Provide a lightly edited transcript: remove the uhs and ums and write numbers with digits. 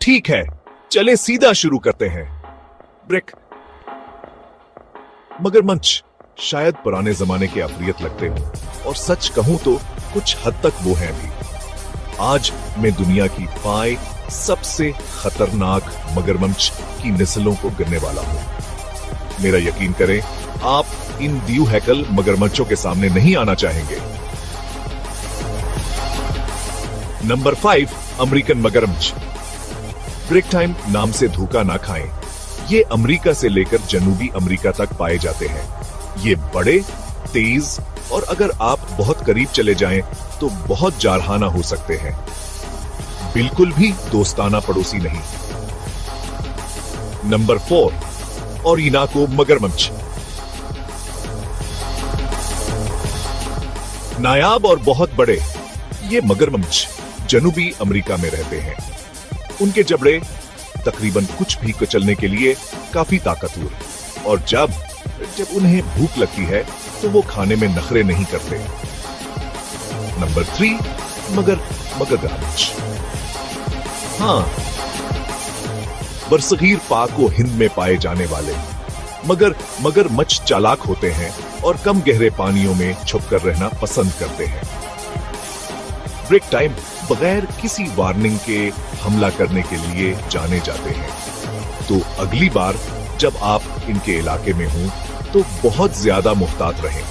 ठीक है, चले सीधा शुरू करते हैं। ब्रेक। मगरमच्छ शायद पुराने जमाने के अफरियत लगते हो, और सच कहूं तो कुछ हद तक वो हैं भी। आज मैं दुनिया की 5 सबसे खतरनाक मगरमच्छ की नस्लों को गिनने वाला हूं। मेरा यकीन करें, आप इन दीव हैकल मगरमच्छों के सामने नहीं आना चाहेंगे। नंबर 5, अमेरिकन मगरमच्छ। ब्रेक टाइम नाम से धोखा ना खाएं। ये अमेरिका से लेकर जनूबी अमेरिका तक पाए जाते हैं। ये बड़े, तेज और अगर आप बहुत करीब चले जाएं तो बहुत जारहाना हो सकते हैं। बिल्कुल भी दोस्ताना पड़ोसी नहीं। नंबर 4, ओरिनाको मगरमच्छ। नायाब और बहुत बड़े ये मगरमच्छ जनूबी अमेरिका में रहते हैं। उनके जबड़े तकरीबन कुछ भी कुचलने के लिए काफी ताकतवर, और जब उन्हें भूख लगती है तो वो खाने में नखरे नहीं करते। नंबर 3, मगरमच्छ। हाँ, बरसगीर पाक व हिंद में पाए जाने वाले मगरमच्छ चालाक होते हैं और कम गहरे पानियों में छुपकर रहना पसंद करते हैं। ब्रेक टाइम बगैर किसी वार्निंग के हमला करने के लिए जाने जाते हैं। तो अगली बार जब आप इनके इलाके में हों तो बहुत ज्यादा मुहतात रहें।